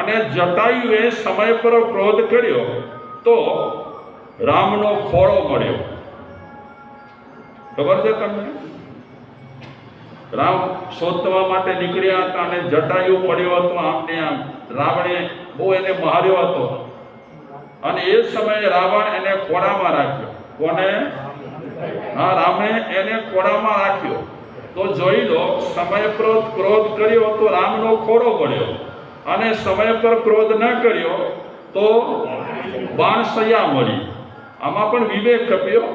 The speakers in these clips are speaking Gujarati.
અને જટાયુએ સમય પર ક્રોધ કર્યો તો રામનો ખોળો મળ્યો. ખબર છે તમને? રામ શોધવા માટે નીકળ્યા હતા અને જટાયુ પડ્યો હતો આમને આમ. રાવણે બહુ એને માર્યો હતો અને એ સમયે રાવણ એને ખોળામાં રાખ્યો. કોને? હા, રામે એને ખોળામાં રાખ્યો. તો જોઈ લો, સમય પર ક્રોધ કર્યો તો રામનો ખોળો મળ્યો, અને સમય પર ક્રોધ ન કર્યો તો બાણસૈયા મળી. આમાં પણ વિવેક કપ્યો.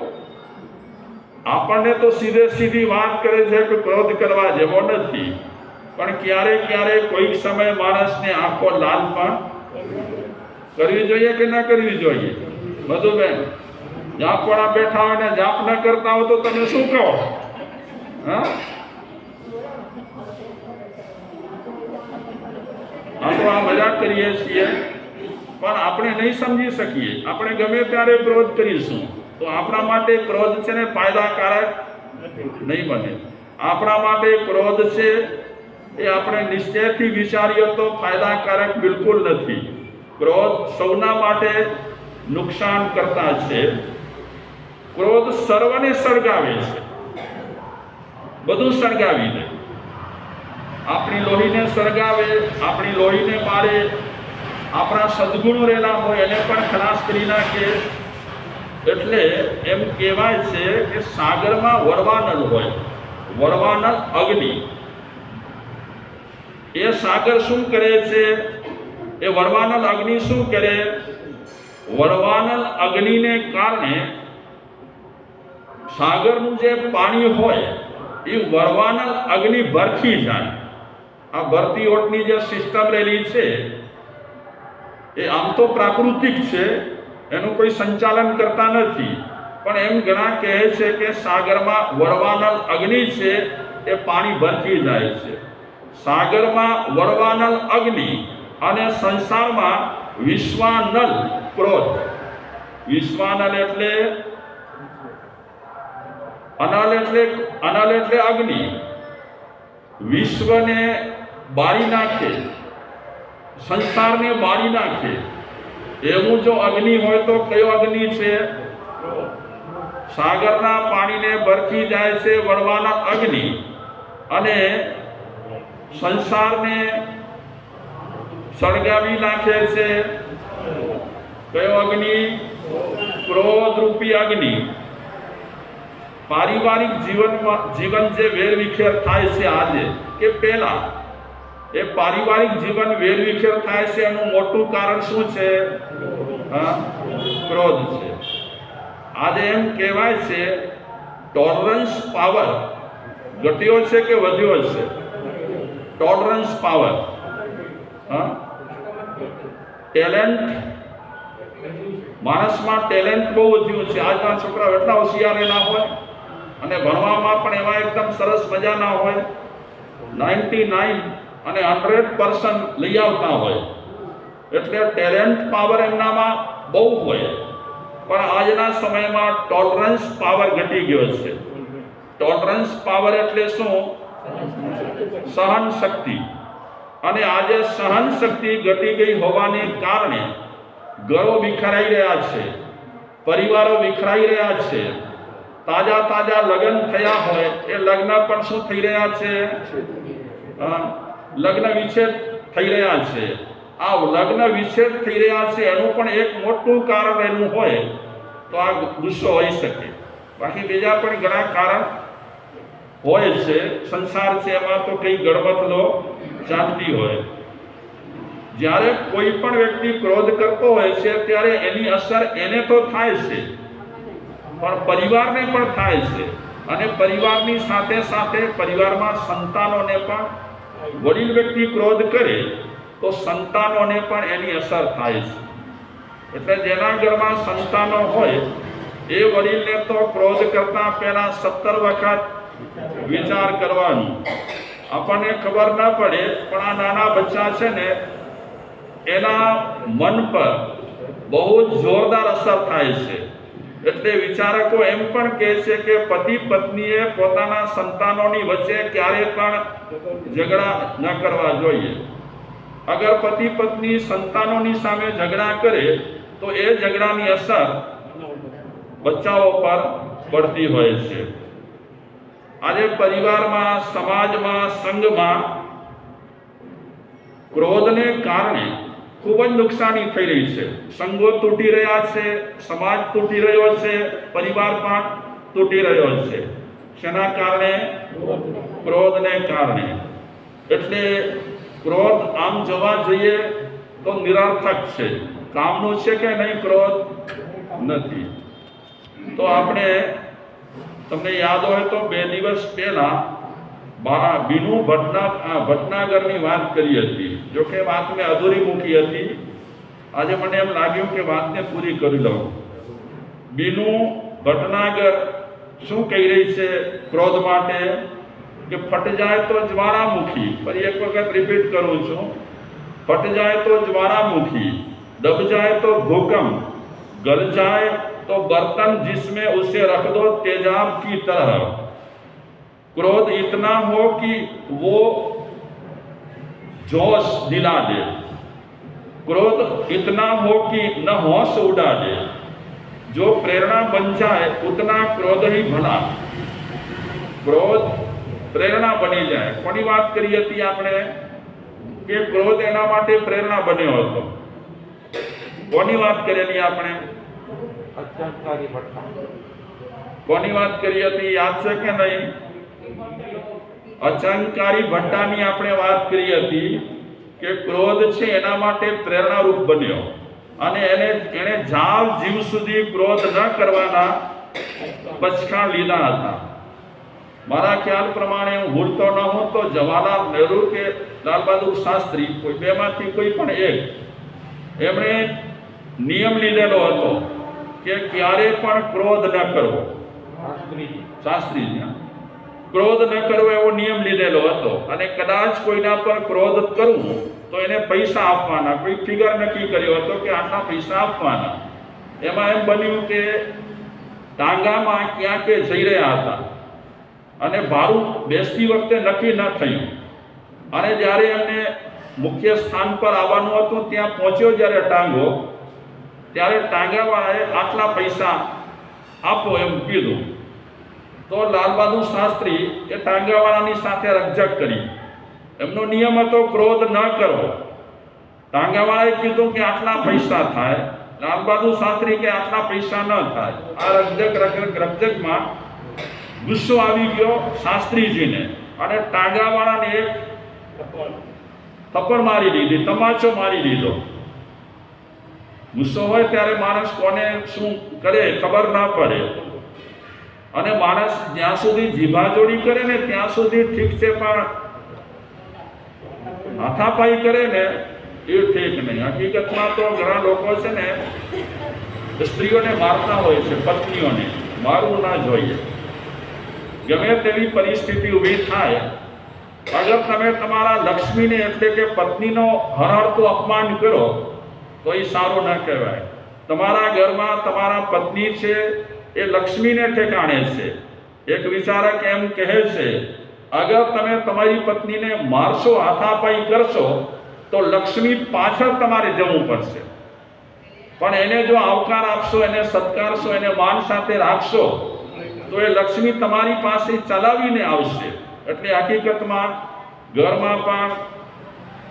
આપણને તો સીધે સીધી વાત કરે છે કે ક્રોધ કરવા જેવો નથી, પણ ક્યારેક ક્યારેક કોઈક સમય માણસને આંખો લાલ પણ કરવી જોઈએ કે ન કરવી જોઈએ? મધુબેન, જાપવાળા બેઠા હોય ને જાપ ન કરતા હોય તો તમે શું કહો? હા, તો આ મજાક કરીએ છીએ, પણ આપણે નહીં સમજી શકીએ. આપણે ગમે ત્યારે ક્રોધ કરીશું તો આપણા માટે ક્રોધ છે ને ફાયદાકારક નહીં બને. આપણા માટે ક્રોધ છે એ આપણે નિશ્ચયથી વિચારીએ તો ફાયદાકારક બિલકુલ નથી. ક્રોધ સૌના માટે નુકસાન કરતા છે. ક્રોધ સર્વને સળગાવે છે, બધું સળગાવી દે. આપણી લોહીને સળગાવે, આપણી લોહીને મારે, આપણા સદગુણો રહેલા હોય એને પણ ખલાસ કરી નાખે. એટલે એમ કહેવાય છે કે સાગરમાં વરવાનળ હોય, વરવાનળ અગ્નિ. એ સાગર શું કરે છે? એ વરવાનળ અગ્નિ શું કરે? વરવાનળ અગ્નિને કારણે સાગરનું જે પાણી હોય એ વરવાનળ અગ્નિ ભરખી જાય. આ ભરતી ઓટની જે સિસ્ટમ રહેલી છે એ આમ તો પ્રાકૃતિક છે, એનું કોઈ સંચાલન કરતા નથી, પણ એમ ઘણા કહે છે કે સાગરમાં વરવાનળ અગ્નિ છે એ પાણી ભરખી જાય છે. સાગરમાં વરવાનળ અગ્નિ અને સંસારમાં વિશ્વાનળ ક્રોધ. વિશ્વાનળ એટલે અનલ એટલે અગ્નિ. વિશ્વને બાળી નાખે, સંસારને બાળી નાખે એવું જો અગ્નિ હોય તો કયો અગ્નિ છે? સાગરના પાણીને ભરખી જાય છે વરવાનળ અગ્નિ, અને સંસારને સળગાવી નાખે છે કયો અગ્નિ? ક્રોધ રૂપી અગ્નિ. પારિવારિક જીવન જે વેરવિખેર થાય છે આજે કે પહેલા, એ પારિવારિક જીવન વેરવિખેર થાય છે એનું મોટું કારણ શું છે? ક્રોધ છે. આજે એમ કહેવાય છે ટોલરન્સ પાવર ઘટ્યો છે કે વધ્યો છે? Tolerance power. ટેલેન્ટ, માણસમાં ટેલેન્ટ બહુ વધ્યું છે. આજના છોકરાઓ એટલા હોશિયાર ના હોય અને ભણવામાં પણ એવા એકદમ સરસ મજાના હોય, 99 અને 100% લઈ આવતા હોય, એટલે ટેલેન્ટ પાવર એમનામાં બહુ હોય. પણ આજના સમયમાં ટોલરન્સ પાવર ઘટી ગયો છે. ટોલરન્સ પાવર એટલે શું? સહન શક્તિ. અને આજે સહન શક્તિ ઘટી ગઈ હોવાને કારણે ઘરો વિખરાઈ રહ્યા છે, પરિવારો વિખરાઈ રહ્યા છે. તાજા લગ્ન થયા હોય એ લગ્ન પણ શું થઈ રહ્યા છે? લગ્ન વિચ્છેદ થઈ રહ્યા છે. આ લગ્ન વિચ્છેદ થઈ રહ્યા છે એનું પણ એક મોટું કારણ એનું હોય તો આ ગુસ્સો હોઈ શકે. બાકી બીજા પણ ઘણા કારણ હોય છે. સંસાર છે એમાં તો કઈ ગડબડલો ચાલતી હોય. જ્યારે કોઈ પણ વ્યક્તિ ક્રોધ કરતો હોય છે ત્યારે એની અસર એને તો થાય છે, પણ પરિવારને પણ થાય છે. અને પરિવારની સાથે સાથે પરિવારમાં સંતાનોને પણ, વડીલ વ્યક્તિ ક્રોધ કરે તો સંતાનોને પણ એની અસર થાય છે. એટલે જેના ઘરમાં સંતાનો હોય એ વડીલને તો ક્રોધ કરતા પહેલા 17 વખત વિચાર કરવાનું. આપણને ખબર ન પડે પણ આ નાના બચ્ચા છે ને એના મન પર બહુ જ જોરદાર અસર થાય છે. એટલે વિચારકો એમ પણ કહે છે કે પતિ પત્નીએ પોતાના સંતાનોની વચ્ચે ક્યારે પણ ઝઘડા ન કરવા જોઈએ. અગર પતિ પત્ની સંતાનોની સામે ઝઘડા કરે તો એ ઝઘડાની અસર બચ્ચાઓ પર પડતી હોય છે. આજે પરિવારમાં, સમાજમાં, સંઘમાં ક્રોધને કારણે ખૂબ જ નુકસાની થઈ રહી છે. સંઘો તૂટી રહ્યા છે, સમાજ તૂટી રહ્યો છે, પરિવાર પણ તૂટી રહ્યો છે. શેના કારણે? ક્રોધને કારણે. એટલે ક્રોધ આમ જોવા જઈએ તો નિરર્થક છે. કામનું છે કે નહીં? ક્રોધ નથી. તો આપણે, તમને યાદ હોય તો 2 દિવસ પહેલા બીનુ ભટનાગરની વાત કરી હતી. જો કે વાત મેં અધૂરી મૂકી હતી. આજે મને એમ લાગ્યું કે વાતને પૂરી કરી લઉં. બીનુ ભટનાગર શું કહી રહી છે ક્રોધ માટે? કે ફટ જાય તો જ્વાળામુખી. ફરી એક વખત રિપીટ કરું છું. ફટ જાય તો જ્વાળાमुखी, दब जाए तो भूकंप, गल जाए तो बर्तन जिसमें उसे रख दो तेजाब की तरह. क्रोध इतना हो कि वो जोश दिला दे, क्रोध इतना हो कि न होश उड़ा दे. जो प्रेरणा बन जाए उतना क्रोध ही भला. क्रोध प्रेरणा बनी जाए. कोनी बात करी હતી આપણે કે ક્રોધ એના માટે પ્રેરણા બન્યો હતો? કોની વાત કરેલી આપણે? અચંકારી ભટ્ટા. કોની વાત કરી હતી? યાદ છે કે નહીં? અચંકારી ભટ્ટાની આપણે વાત કરી હતી કે ક્રોધ છે એના માટે પ્રેરણારૂપ બન્યો અને એને જાવ જીવ સુધી ક્રોધ ન કરવાના પચકા લીધા હતા. મારા ખ્યાલ પ્રમાણે હું ભૂલતો ન હોઉં તો જવાહરલાલ નહેરુ કે લાલ બહાદુર શાસ્ત્રી, કોઈ બેમાંથી કોઈ પણ એક, એમણે નિયમ લીધેલો હતો કે ક્યારે પણ ક્રોધ ન કરવો. શાસ્ત્રીજી ક્રોધ ન કરવો એવો નિયમ લીધેલો હતો. અને કદાચ કોઈના પર ક્રોધ કરવું તો એને પૈસા આપવાના. કોઈ ફિગર નક્કી કર્યો હતો કે આટલા પૈસા આપવાના. એમાં એમ બન્યું કે ટાંગામાં ક્યાંક જઈ રહ્યા હતા અને ભાડું બેસતી વખતે નક્કી ન થયું. અને જ્યારે એમને મુખ્ય સ્થાન પર આવવાનું હતું, ત્યાં પહોંચ્યો જ્યારે ટાંગો, ત્યારે ટાંગાવાળાએ આટલા પૈસા આપો એમ કીધું. તો લાલ બહાદુર શાસ્ત્રી એ ટાંગાવાળાની સાથે રકઝક કરી. એમનો નિયમ હતો ક્રોધ ન કરવો. ટાંગાવાળાએ કીધું કે આટલા પૈસા થાય. લાલ બહાદુર શાસ્ત્રી કે આટલા પૈસા ન થાય. આ રકઝકમાં ગુસ્સો આવી ગયો શાસ્ત્રીજીને અને ટાંગાવાળાને એક થપ્પડ મારી દીધી, તમાચો મારી દીધો. ગુસ્સો હોય ત્યારે માણસ કોને શું કરે ખબર ના પડે. અને માણસ જ્યાં સુધી જીભાજોડી કરે ને ત્યાં સુધી ઠીક છે, પણ હાથાપાઈ કરે ને એ ઠીક નહીં. હકીકતમાં તો ઘણા લોકો છે ને સ્ત્રીઓને મારતા હોય છે, પત્નીઓને. મારવું ના જોઈએ. ગમે તેવી પરિસ્થિતિ ઊભી થાય, અગર તમે તમારા લક્ષ્મીને એટલે કે પત્નીનો હરહરતું અપમાન કરો તો એ સારું ન કહેવાય. તમારા ઘરમાં તમારા પત્ની છે એ લક્ષ્મીને ઠેકાણે છે. એક વિચારક એમ કહે છે, અગર તમે તમારી પત્નીને મારશો, હાથાપાઈ કરશો તો લક્ષ્મી પાછળ તમારે જવું પડશે. પણ એને જો આવકાર આપશો, એને સત્કારશો, એને માન સાથે રાખશો તો એ લક્ષ્મી તમારી પાસે ચલાવીને આવશે. એટલે હકીકતમાં ઘરમાં પણ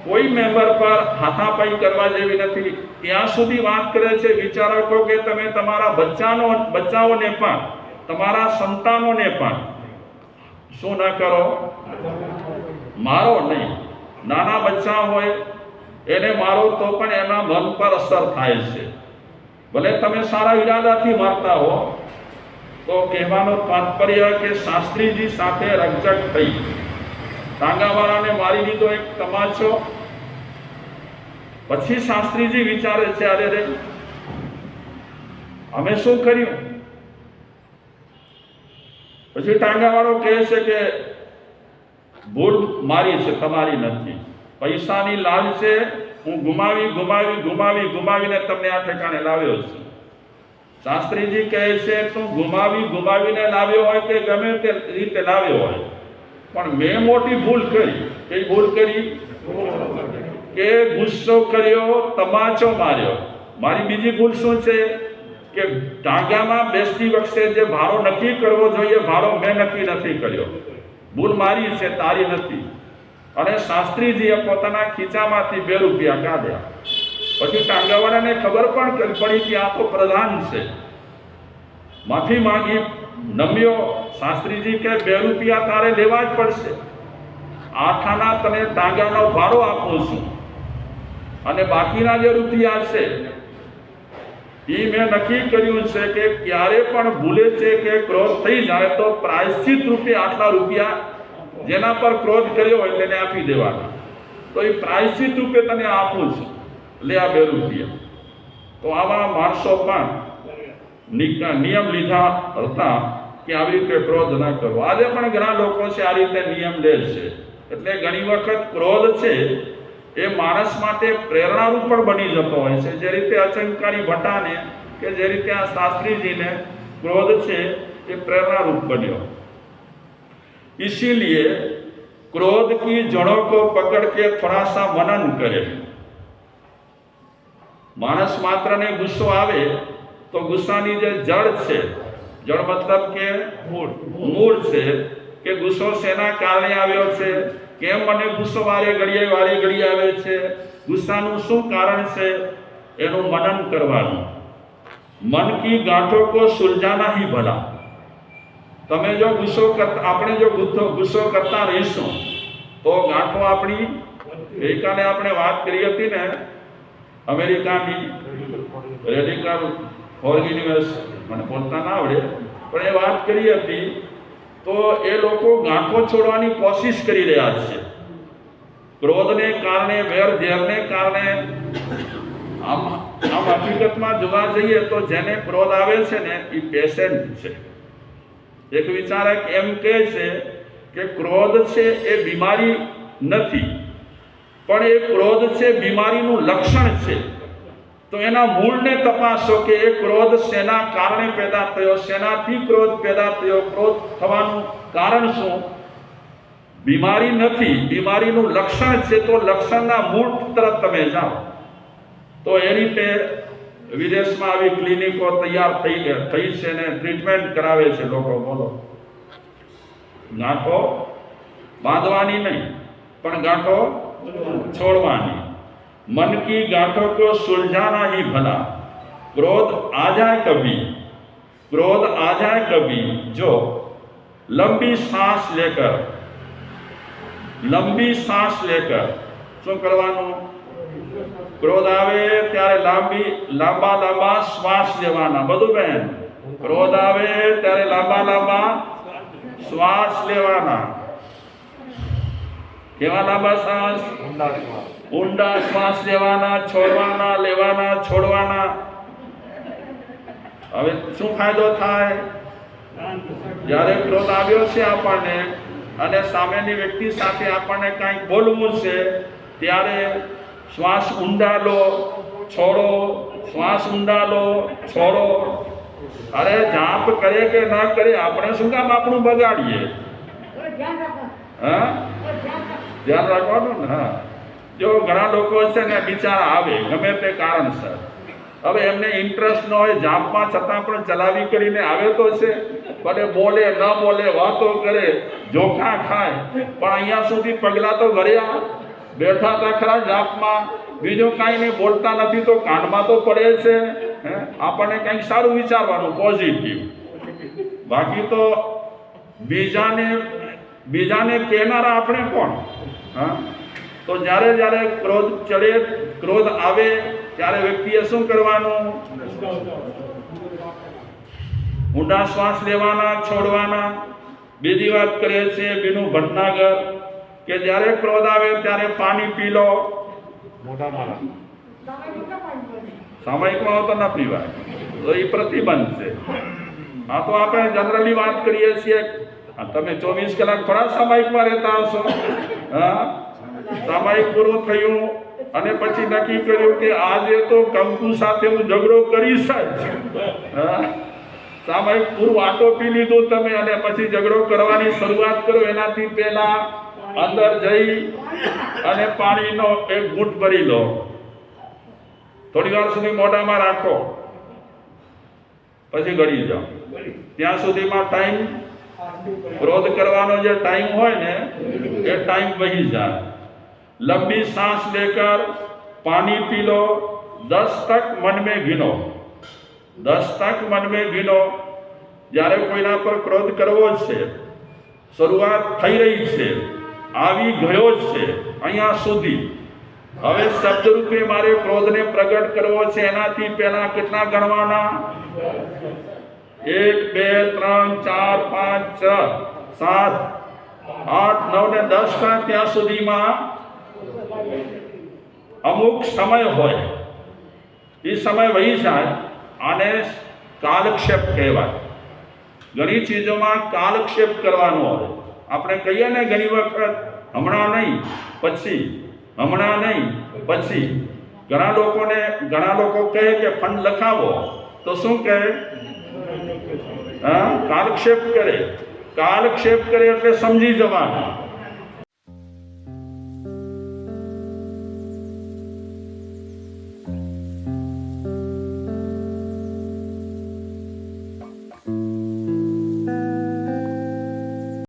કોઈ મેમ્બર પર હાથાપાઈ કરવા જેવી નથી. ત્યાં સુધી વાત કરે છે વિચારકો કે તમે તમારા બચ્ચાઓને પણ, તમારા સંતાનોને પણ શું ન કરો? મારો નહીં. નાના બચ્ચા હોય એને મારો તો પણ એના મન પર અસર થાય છે. ભલે તમે સારા ઈરાદાથી મારતા હો. તો કહેવાનો તાત્પર્ય કે શાસ્ત્રીજી સાથે રકઝક થઈ. ટાંગાવાળાને મારી દીધો એક તમાચો. પછી શાસ્ત્રીજી વિચારે છે, અરે રે અમે શું કર્યું? પછી ટાંગાવાળો કહે છે કે ભૂલ મારી છે, તમારી નથી. પૈસાની લાલચે હું ગુમાવીને તમને આ ઠેકાણે લાવ્યો છું. શાસ્ત્રીજી કહે છે તું ગુમાવીને લાવ્યો હોય કે ગમે તે રીતે લાવ્યો હોય, પણ મેં મોટી ભૂલ કરી. કઈ ભૂલ કરી? કે ગુસ્સો કર્યો, તમાચો માર્યો. મારી બીજી ભૂલ શું છે કે ટાંગામાં બેસતી વખતે જે ભાડો નક્કી કરવો જોઈએ, ભાડો મેં નક્કી નથી કર્યો. ભૂલ મારી છે, તારી નથી. અને શાસ્ત્રીજીએ પોતાના ખીચામાંથી 2 રૂપિયા કાઢ્યા. પછી ટાંગાવાળાને ખબર પણ પડી કે આ તો પ્રધાન છે. માફી માંગી, નમ્યો. શાસ્ત્રીજી કે 2 રૂપિયા તારે લેવા જ પડશે. 8 આના તને ટાંગાનો ભાડો આપું છું, અને બાકીના જે રૂપિયા છે એ મેં નક્કી કર્યું છે કે ક્યારે પણ ભૂલે છે કે ક્રોધ થઈ જાય તો પ્રાયશ્ચિત રૂપે આટલા રૂપિયા જેના પર ક્રોધ કર્યો હોય તેને આપી દેવાના. તો એ પ્રાયશ્ચિત રૂપે તને આપું છું, લે આ 2 રૂપિયા. તો આવા માણસો પણ નિયમ લીધા હતા કે આવી રીતે ક્રોધ ન કરવો. આજે પણ ઘણા લોકો છે આ રીતે નિયમ લે છે. એટલે ઘણી વખત ક્રોધ છે એ માણસ માટે પ્રેરણારૂપ પણ બની જતો હોય છે. જે રીતે અચંકારી ભટ્ટાને કે જે રીતે આ શાસ્ત્રીજીને ક્રોધ છે એ પ્રેરણારૂપ બન્યો. इसीलिए क्रोध की जड़ों को पकड़ के थोड़ा सा मनन करें. मानस मात्र ने गुस्सो आवे तो गुस्सानी जे जड़ છે, જड़ मतलब કે મૂળ છે કે ગુસ્સો શેના કારણે આવ્યો છે, કેમ મને ગુસ્સો વારે ઘડીએ આવે છે, ગુસ્સાનું શું કારણ છે, એનું મનન કરવાનું. मन की गांठों को सुलझाना ही भला. તમે જો આપણે જો ગુસ્સો કરતા રહીશું તો ગાંઠો આપણી, ગઈકાલે આપણે વાત કરી હતી ને અમેરિકાની રેડિકલ ઓર્ગેનિવર્સ, મને બોલતા ના આવડે પણ એ વાત કરી હતી. તો એ લોકો ગાંઠો છોડવાની કોશિશ કરી રહ્યા છે ક્રોધને કારણે, વેર ઝેરને કારણે. આમ હકીકતમાં જોવા જઈએ તો જેને ક્રોધ આવે છે ને એ પેશન્ટ છે. એક વિચારક એમ કહે છે કે ક્રોધ છે એ બીમારી નથી, પણ એ ક્રોધ છે બીમારીનું લક્ષણ છે. તો એના મૂળને તપાસો કે એ ક્રોધ શેના કારણે પેદા થયો, શેનાથી ક્રોધ પેદા થયો, ક્રોધ થવાનું કારણ શું. બીમારી નથી, બીમારીનું લક્ષણ છે. તો લક્ષણના મૂળ તરફ તમે જાઓ. તો એ રીતે વિદેશમાં આવી ક્લિનિકો તૈયાર થઈ છે ને ટ્રીટમેન્ટ કરાવે છે લોકો. બોલો, ગાંઠો બાંધવાની નહીં પણ ગાંઠો છોડવાની. मन की गांठों को सुलझाना ही भला. क्रोध आ जाए कभी, क्रोध आ जाए कभी जो लंबी सांस लेकर શું કરવાનું. ક્રોધ આવે ત્યારે લાંબા શ્વાસ લેવાના. બધું બેન, ક્રોધ આવે ત્યારે લાંબા શ્વાસ લેવાના. કેવા લાંબા શ્વાસ? ઊંડા શ્વાસ લેવાના, છોડવાના, લેવાના, છોડવાના. હવે શું ફાયદો થાય? જ્યારે ક્રોધ આવ્યો છે આપણને અને સામેની વ્યક્તિ સાથે આપણને કંઈક બોલવું છે ત્યારે શ્વાસ ઊંડા લો, છોડો, શ્વાસ ઊંડા લો, છોડો. અરે જાપ કરે કે ના કરે, આપણે શું કામ આપણું બગાડીએ? હા, ધ્યાન રાખવાનું ને. હા, જો ઘણા લોકો છે ને બિચારા આવે ગમે તે કારણસર, હવે એમને ઇન્ટરેસ્ટ ન હોય જાપમાં, છતાં પણ ચલાવી કરીને આવે તો છે. ભલે બોલે ન બોલે, વાતો કરે, જોખા ખાય, પણ અહીંયા સુધી પગલા તો ભર્યા, બેઠા હતા ખરા જાપમાં, બીજું કાંઈ નહીં, બોલતા નથી તો કાનમાં તો પડે છે. આપણને કંઈક સારું વિચારવાનું, પોઝિટિવ. બાકી તો બીજાને કહેનારા આપણે કોણ? હા, તો જ્યારે ક્રોધ ચડે, ક્રોધ આવે ત્યારે વ્યક્તિએ શું કરવાનું? ઊંડા શ્વાસ લેવાના, છોડવાના. બીજી વાત કરે છે બીનું ભટનાગર કે જ્યારે ક્રોધ આવે ત્યારે પાણી પી લો. સામયિકમાં તો ન પીવાય, તો એ પ્રતિબંધ છે. આ તો આપણે જનરલી વાત કરીએ છીએ. તમે 24 કલાક થોડા સામયિકમાં રહેતા હશો. હા, સામયિક પૂરું થયું અને પછી નક્કી કર્યું કે આજે તો કંકુ સાથે હું ઝઘડો કરીશ જ. હા, સામયિક પૂરું આટો પી લીધું તમે અને પછી ઝઘડો કરવાની શરૂઆત કરો એનાથી પહેલા અંદર જઈ અને પાણીનો એક ઘૂંટ ભરી લો, થોડી વાર સુધી મોઢામાં રાખો, પછી ગળી જાઓ. ત્યાં સુધીમાં ટાઈમ, ક્રોધ કરવાનો જે ટાઈમ હોય ને એ ટાઈમ વહી જાય. लंबी सांस लेकर पानी पी लो, 10 तक मन में गिनो, 10 तक मन में गिनो. જ્યારે કોઈના પર ક્રોધ કરવો જ છે, શરૂઆત થઈ રહી છે, આવી ગયો જ છે અહીંયા સુધી, હવે શબ્દ રૂપે મારે ક્રોધને પ્રગટ કરવો છે, એનાથી પહેલા કેટલા ગણવાના? 1 2 3 4 5 6 7 8 9 ને 10 ના ત્યાં સુધીમાં અમુક સમય હોય, એ સમય વહી જાય. આને કાલક્ષેપ કહેવાય. ઘણી ચીજોમાં કાલક્ષેપ કરવાનો હોય. આપણે કહીએ ને ઘણી વખત હમણાં નહીં પછી, હમણાં નહીં પછી. ઘણા લોકો કહે કે ફંડ લખાવો, તો શું કહે? કાલક્ષેપ કરે. કાલક્ષેપ કરે એટલે સમજી જવાનું.